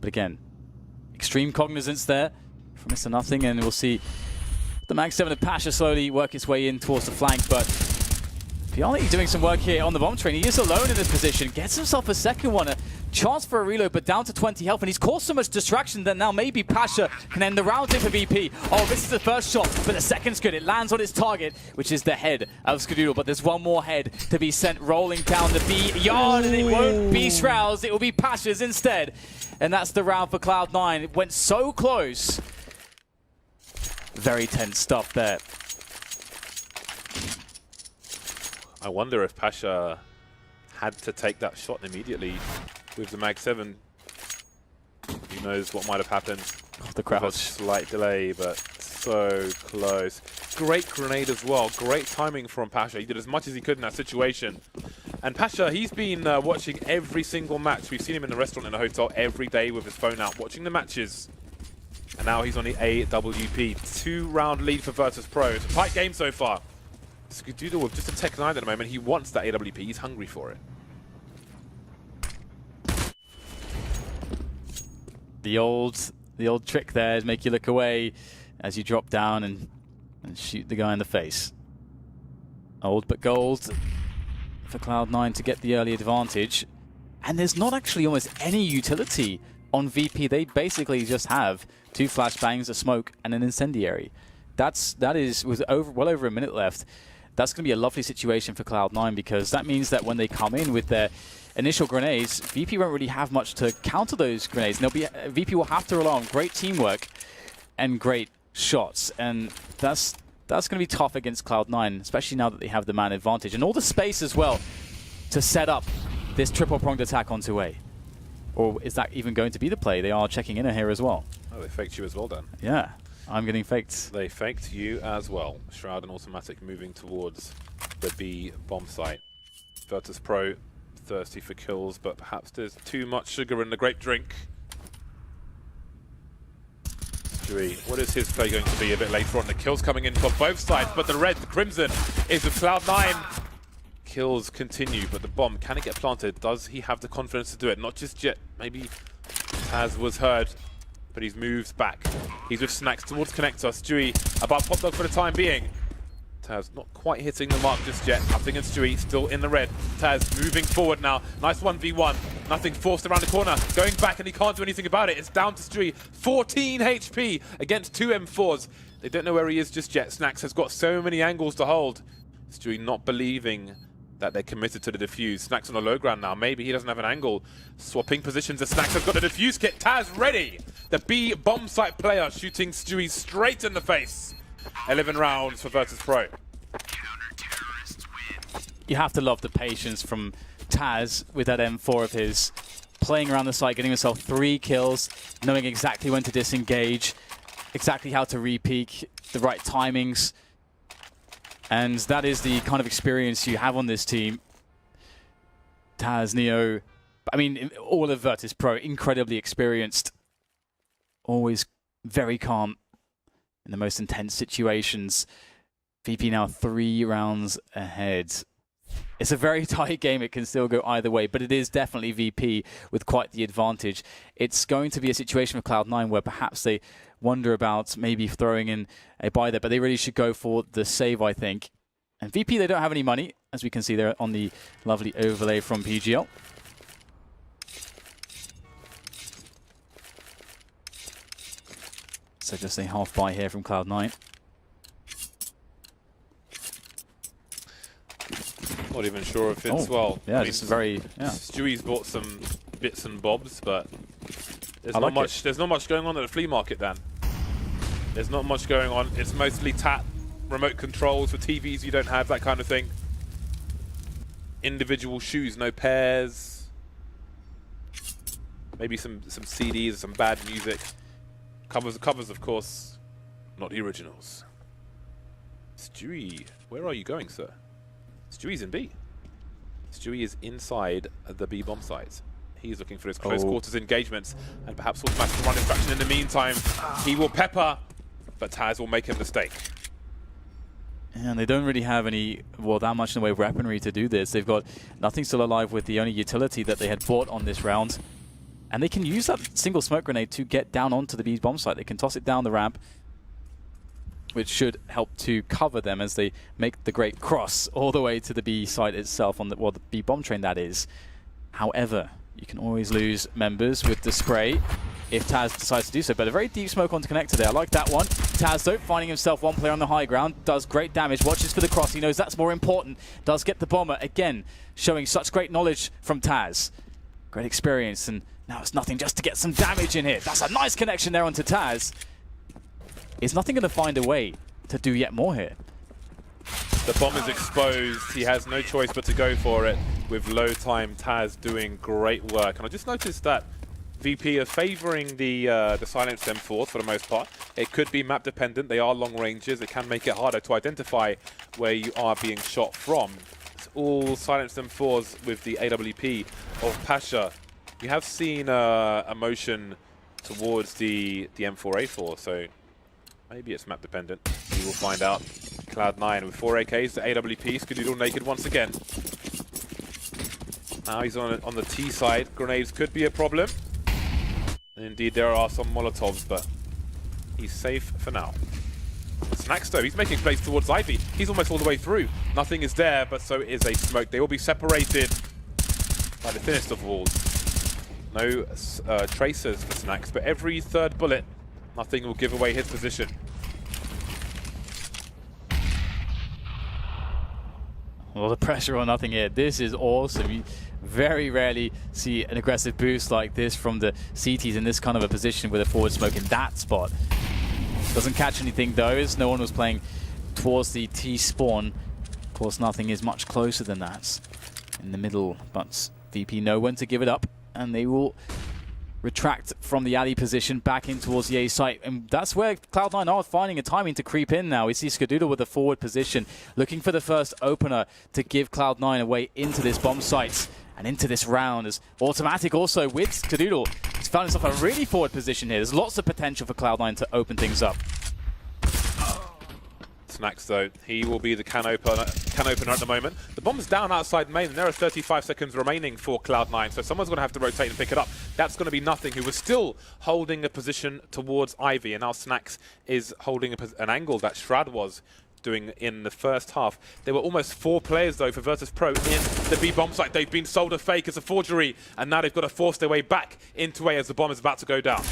But again, extreme cognizance there from Mr. Nothing, and we'll see the Mag 7 of Pasha slowly work its way in towards the flank, but Piali doing some work here on the bomb train. He is alone in this position. Gets himself a second one. A chance for a reload, but down to 20 health. And he's caused so much distraction that now maybe Pasha can end the round here for VP. Oh, this is the first shot, but the second's good. It lands on its target, which is the head of Skadoodle. But there's one more head to be sent rolling down the B yard, and it won't be Shroud's. It will be Pasha's instead. And that's the round for Cloud9. It went so close. Very tense stuff there. I wonder if Pasha had to take that shot immediately with the Mag 7. Who knows what might have happened. The crowd. A slight delay, but so close. Great grenade as well. Great timing from Pasha. He did as much as he could in that situation. And Pasha, he's been watching every single match. We've seen him in the restaurant in the hotel every day with his phone out, watching the matches. And now he's on the AWP. 2-round lead for Virtus Pro. It's a tight game so far. Skadoodle with just a Tech 9 at the moment. He wants that AWP. He's hungry for it. The old trick there is make you look away as you drop down and shoot the guy in the face. Old but gold for Cloud9 to get the early advantage. And there's not actually almost any utility on VP. They basically just have 2 flashbangs, a smoke, and an incendiary. That is with well over a minute left. That's going to be a lovely situation for Cloud9 because that means that when they come in with their initial grenades, VP won't really have much to counter those grenades. VP will have to rely on great teamwork and great shots, and that's going to be tough against Cloud9, especially now that they have the man advantage and all the space as well to set up this triple-pronged attack onto A. Or is that even going to be the play? They are checking in here as well. Oh, they faked you as well, Dan. Yeah. I'm getting faked. They faked you as well. Shroud and Automatic moving towards the B bomb site. Virtus Pro thirsty for kills, but perhaps there's too much sugar in the grape drink. Stewie, what is his play going to be a bit later on? The kills coming in from both sides, but the red, the crimson, is with Cloud9. Kills continue, but the bomb, can it get planted? Does he have the confidence to do it? Not just yet. Maybe Taz was heard, but he's moved back. He's with Snacks towards Connector. Stewie about Pop Dog for the time being. Taz not quite hitting the mark just yet. Nothing in Stewie, still in the red. Taz moving forward now. Nice 1v1. Nothing forced around the corner. Going back and he can't do anything about it. It's down to Stewie. 14 HP against 2 M4s. They don't know where he is just yet. Snacks has got so many angles to hold. Stewie not believing that they're committed to the defuse. Snacks on the low ground now. Maybe he doesn't have an angle. Swapping positions as Snacks has got the defuse kit. Taz ready. The B bomb site player shooting Stewie straight in the face. 11 rounds for Virtus Pro. You have to love the patience from Taz with that M4 of his. Playing around the site, getting himself 3 kills, knowing exactly when to disengage, exactly how to re-peek, the right timings. And that is the kind of experience you have on this team. Taz, Neo, I mean, all of Virtus Pro, incredibly experienced. Always very calm in the most intense situations. VP now 3 rounds ahead. It's a very tight game. It can still go either way, but it is definitely VP with quite the advantage. It's going to be a situation for Cloud9 where perhaps they wonder about maybe throwing in a buy there, but they really should go for the save, I think. And VP, they don't have any money, as we can see there on the lovely overlay from PGL. So just a half buy here from Cloud9. Not even sure if it's, well, yeah, I mean, just very, yeah. Stewie's bought some bits and bobs, but there's like there's not much going on at the flea market, Dan. There's not much going on. It's mostly tap, remote controls for TVs you don't have, that kind of thing. Individual shoes, no pairs. Maybe some CDs, some bad music. Covers, of course, not the originals. Stewie, where are you going, sir? Stewie's in B. Stewie is inside the B bomb site. He's looking for his close quarters engagements and perhaps automatic run instruction in the meantime. He will pepper, but Taz will make a mistake. And they don't really have any, well, that much in the way of weaponry to do this. They've got nothing still alive with the only utility that they had bought on this round. And they can use that single smoke grenade to get down onto the B bomb site. They can toss it down the ramp. which should help to cover them as they make the great cross all the way to the B site itself, on the, well, the B bomb train that is. However, you can always lose members with the spray if Taz decides to do so, but a very deep smoke onto connector there. I like that one. Taz, though, finding himself one player on the high ground, does great damage, watches for the cross. He knows that's more important. Does get the bomber, again, showing such great knowledge from Taz. Great experience, and now it's nothing just to get some damage in here. That's a nice connection there onto Taz. Is nothing going to find a way to do yet more here? The bomb is exposed. He has no choice but to go for it with low time. Taz doing great work. And I just noticed that VP are favouring the silenced M4s for the most part. It could be map dependent. They are long ranges. It can make it harder to identify where you are being shot from. It's all silenced M4s with the AWP of Pasha. You have seen a motion towards the M4A4, so maybe it's map dependent. We will find out. Cloud9 with 4 AKs, the AWP, Skadoodle naked once again. Now he's on the T side. Grenades could be a problem. And indeed, there are some Molotovs, but he's safe for now. Snacks, though, he's making plays towards Ivy. He's almost all the way through. Nothing is there, but so is a smoke. They will be separated by the thinnest of walls. No tracers for Snacks, but every third bullet, nothing will give away his position. Well, the pressure on nothing here. This is awesome. You very rarely see an aggressive boost like this from the CTs in this kind of a position with a forward smoke in that spot. Doesn't catch anything though, as no one was playing towards the T spawn. Of course, nothing is much closer than that in the middle, but VP know when to give it up, and they will retract from the alley position back in towards the A site, and that's where Cloud9 are finding a timing to creep in now. We see Skadoodle with a forward position, looking for the first opener to give Cloud9 a way into this bomb site and into this round, as Automatic also with Skadoodle. He's found himself a really forward position here. There's lots of potential for Cloud9 to open things up. Snacks, though, he will be the can opener at the moment. The bomb's down outside main, and there are 35 seconds remaining for Cloud9, so someone's going to have to rotate and pick it up. That's going to be Nothing, who was still holding a position towards Ivy, and now Snacks is holding an angle that Shroud was doing in the first half. There were almost 4 players, though, for Virtus Pro in the B bomb site. They've been sold a fake as a forgery, and now they've got to force their way back into A as the bomb is about to go down.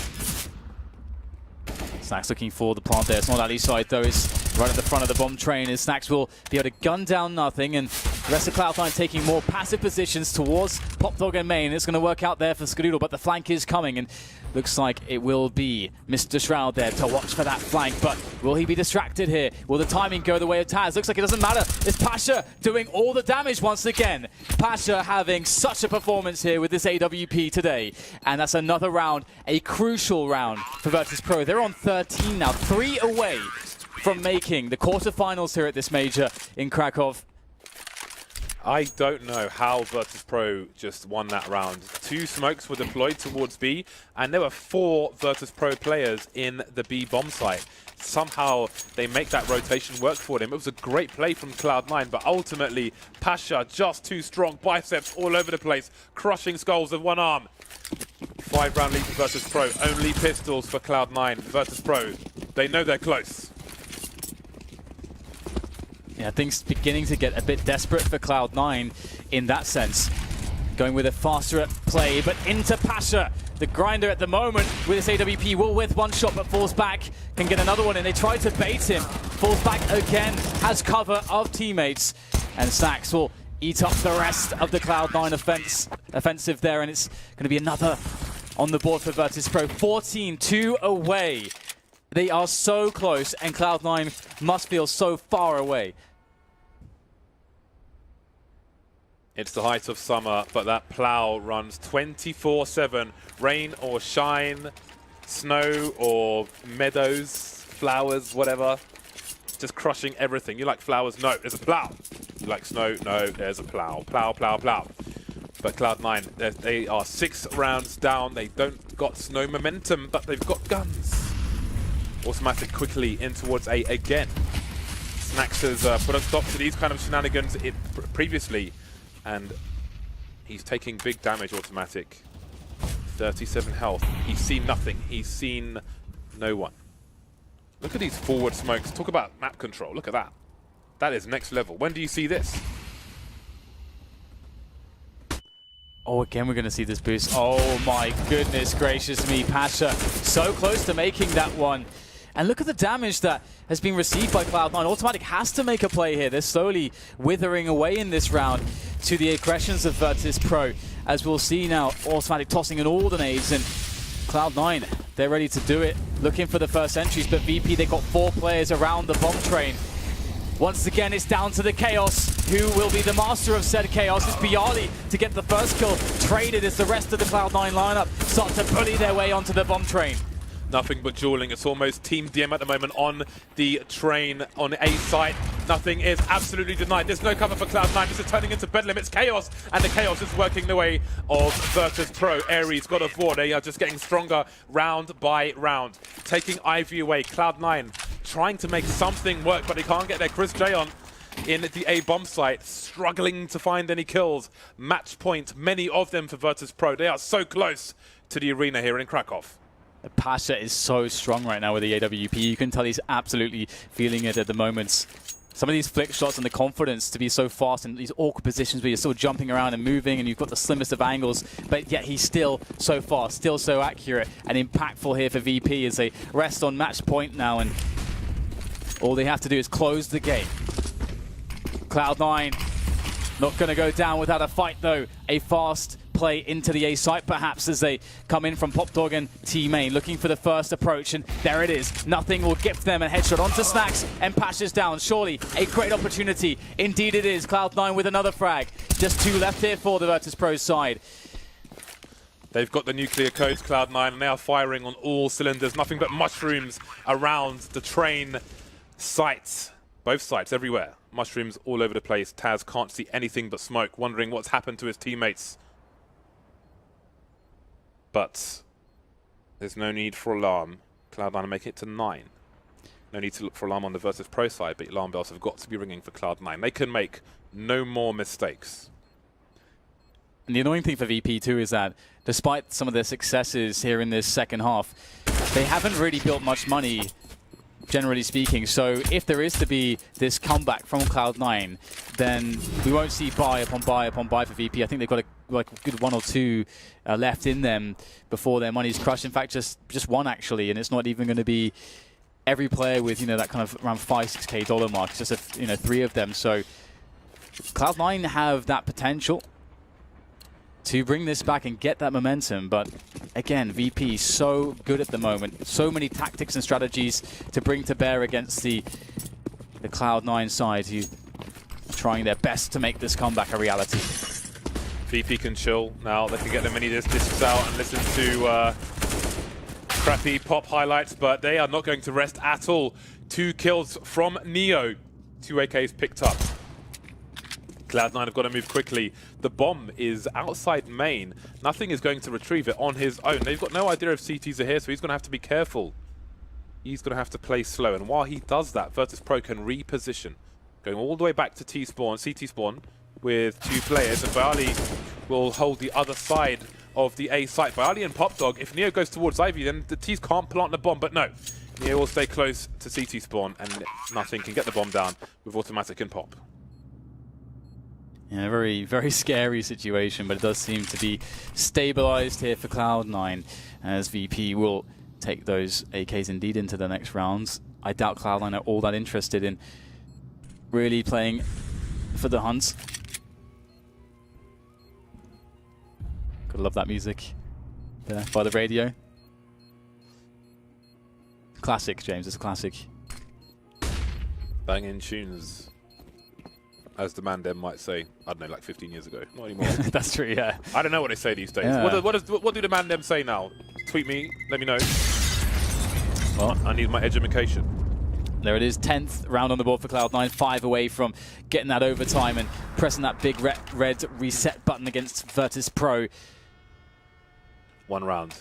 Snacks looking for the plant there. It's not alley side though. It's right at the front of the bomb train, as Snacks will be able to gun down Nothing, and the rest of Cloud9 taking more passive positions towards Pop Dog and main. It's going to work out there for Skadoodle, but the flank is coming, and looks like it will be Mr. Shroud there to watch for that flank. But will he be distracted here? Will the timing go the way of Taz? Looks like it doesn't matter. It's Pasha doing all the damage once again. Pasha having such a performance here with this AWP today. And that's another round, a crucial round for Virtus Pro. They're on 13 now, 3 away from making the quarterfinals here at this major in Krakow. I don't know how Virtus Pro just won that round. 2 smokes were deployed towards B, and there were 4 Virtus Pro players in the B bomb site. Somehow they make that rotation work for them. It was a great play from Cloud9, but ultimately Pasha just too strong. Biceps all over the place, crushing skulls with one arm. 5-round lead for Virtus Pro. Only pistols for Cloud9. Virtus Pro, they know they're close. Yeah, things beginning to get a bit desperate for Cloud9 in that sense. Going with a faster play, but into Pasha. The grinder at the moment with this AWP will with one shot, but falls back. Can get another one in. They try to bait him. Falls back again. Has cover of teammates. And Snacks will eat up the rest of the Cloud9 offensive there. And it's going to be another on the board for Virtus Pro. 14-2 away. They are so close, and Cloud9 must feel so far away. It's the height of summer, but that plow runs 24/7. Rain or shine, snow or meadows, flowers, whatever. Just crushing everything. You like flowers? No, there's a plow. You like snow? No, there's a plow. Plow, plow, plow. But Cloud9, they are 6 rounds down. They don't got snow momentum, but they've got guns. Automatic quickly in towards A again. Snacks has put a stop to these kind of shenanigans previously, and he's taking big damage. Automatic, 37 health. He's seen nothing. He's seen no one. Look at these forward smokes. Talk about map control. Look at that. That is next level. When do you see this? Oh, again, we're going to see this boost. Oh, my goodness gracious me. Pasha so close to making that one. And look at the damage that has been received by Cloud9. Automatic has to make a play here. They're slowly withering away in this round to the aggressions of Virtus Pro. As we'll see now, Automatic tossing in all the nades, and Cloud9, they're ready to do it. Looking for the first entries, but VP, they've got 4 players around the bomb train. Once again, it's down to the Chaos. Who will be the master of said Chaos? It's Bialy to get the first kill. Traded as the rest of the Cloud9 lineup start to bully their way onto the bomb train. Nothing but dueling. It's almost Team DM at the moment on the train on A site. Nothing is absolutely denied. There's no cover for Cloud9. This is turning into Bedlam. It's Chaos, and the Chaos is working the way of Virtus Pro. Aries, God of War, they are just getting stronger round by round. Taking Ivy away. Cloud9 trying to make something work, but they can't get their Chris J on in the A bomb site, struggling to find any kills. Match point, many of them for Virtus Pro. They are so close to the arena here in Krakow. Pasha is so strong right now with the AWP. You can tell he's absolutely feeling it at the moment. Some of these flick shots and the confidence to be so fast in these awkward positions where you're still jumping around and moving and you've got the slimmest of angles, but yet he's still so fast, still so accurate and impactful here for VP as they rest on match point now, and all they have to do is close the game. Cloud9 not going to go down without a fight though. A fast play into the A site perhaps as they come in from Popdog and T-Main looking for the first approach, and there it is. Nothing will gift them a headshot onto Snacks, and Pasha's down. Surely a great opportunity. Indeed it is. Cloud9 with another frag. Just 2 left here for the Virtus Pro side. They've got the nuclear codes, Cloud9, and they are firing on all cylinders. Nothing but mushrooms around the train sites. Both sites, everywhere. Mushrooms all over the place. Taz can't see anything but smoke, wondering what's happened to his teammates. But there's no need for alarm. Cloud9 are making it to 9. No need to look for alarm on the Virtus Pro side, but alarm bells have got to be ringing for Cloud9. They can make no more mistakes. And the annoying thing for VP too is that despite some of their successes here in this second half, they haven't really built much money, generally speaking. So if there is to be this comeback from Cloud9, then we won't see buy upon buy upon buy for VP. I think they've got a good 1 or 2 left in them before their money's crushed. In fact, just 1 actually, and it's not even going to be every player with, you know, that kind of around $5-6K mark. It's just 3 of them. So Cloud9 have that potential to bring this back and get that momentum, but again, VP so good at the moment. So many tactics and strategies to bring to bear against the Cloud9 side, who are trying their best to make this comeback a reality. VP can chill now. They can get the mini discs out and listen to crappy pop highlights, but they are not going to rest at all. 2 kills from Neo. 2 AKs picked up. Cloud9 have got to move quickly. The bomb is outside main. Nothing is going to retrieve it on his own. They've got no idea if CTs are here, so he's going to have to be careful. He's going to have to play slow, and while he does that, Virtus Pro can reposition. Going all the way back to T-spawn, CT spawn, with 2 players, and Bialy will hold the other side of the A site. Bialy and Popdog, if Neo goes towards Ivy, then the T's can't plant the bomb, but no. Neo will stay close to CT spawn, and nothing can get the bomb down with automatic and pop. Yeah, very, very scary situation, but it does seem to be stabilized here for Cloud9, as VP will take those AKs indeed into the next rounds. I doubt Cloud9 are all that interested in really playing for the hunt. Gotta love that music there by the radio. Classic, James, it's a classic. Banging tunes, as the man them might say. I don't know, like 15 years ago. Not anymore. That's true, yeah. I don't know what they say these days. Yeah. What do the man them say now? Tweet me, let me know. Well, I need my education. There it is, 10th round on the board for Cloud9, 5 away from getting that overtime and pressing that big red reset button against Virtus Pro. 1 round.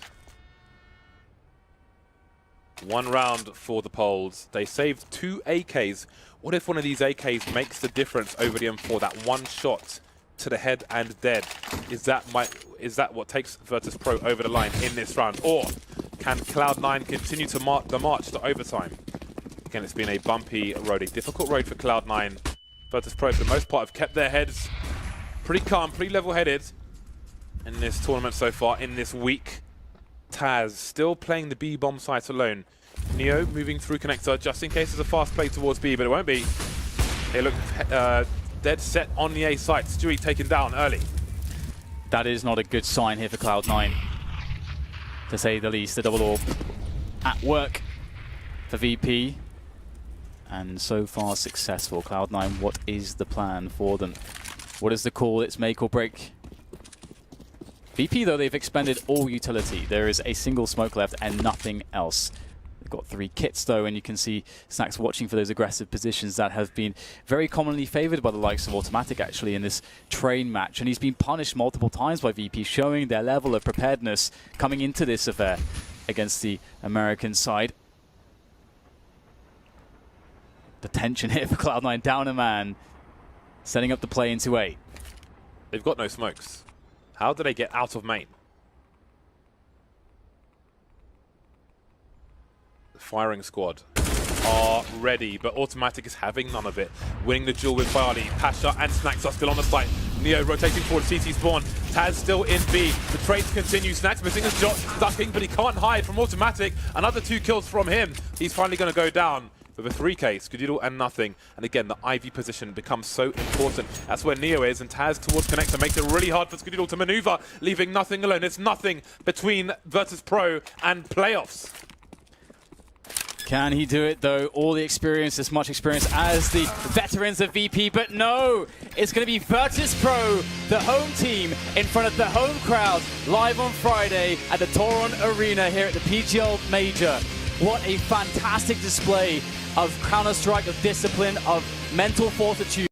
1 round for the Poles. They saved 2 AKs. What if one of these AKs makes the difference over the M4? That 1 shot to the head and dead. Is that what takes Virtus Pro over the line in this round? Or can Cloud9 continue to the march to overtime? Again, it's been a bumpy road, a difficult road for Cloud9. Virtus Pro, for the most part, have kept their heads pretty calm, pretty level-headed in this tournament so far, in this week. Taz still playing the B bomb site alone. Neo moving through connector just in case there's a fast play towards B, but it won't be. They look dead set on the A site. Stewie taken down early. That is not a good sign here for Cloud9, to say the least. The double orb at work for VP. And so far successful. Cloud9, what is the plan for them? What is the call? It's make or break. VP, though, they've expended all utility. There is a single smoke left and nothing else. They've got 3 kits, though, and you can see Snacks watching for those aggressive positions that have been very commonly favored by the likes of Automatic, actually, in this train match. And he's been punished multiple times by VP, showing their level of preparedness coming into this affair against the American side. The tension here for Cloud9, down a man, setting up the play into A. They've got no smokes. How do they get out of main? The firing squad are ready, but Automatic is having none of it. Winning the duel with Bali. Pasha and Snacks are still on the site. Neo rotating forward, CT spawn. Taz still in B. The trades continue. Snacks missing a shot, ducking, but he can't hide from Automatic. Another 2 kills from him. He's finally going to go down. With a 3K, Scudiddle and nothing. And again, the IV position becomes so important. That's where Neo is, and Taz towards connector makes it really hard for Scudiddle to maneuver, leaving nothing alone. It's nothing between Virtus Pro and playoffs. Can he do it, though? All the experience, as much experience as the veterans of VP, but no! It's going to be Virtus Pro, the home team, in front of the home crowd, live on Friday at the Toron Arena here at the PGL Major. What a fantastic display of Counter-Strike, of discipline, of mental fortitude.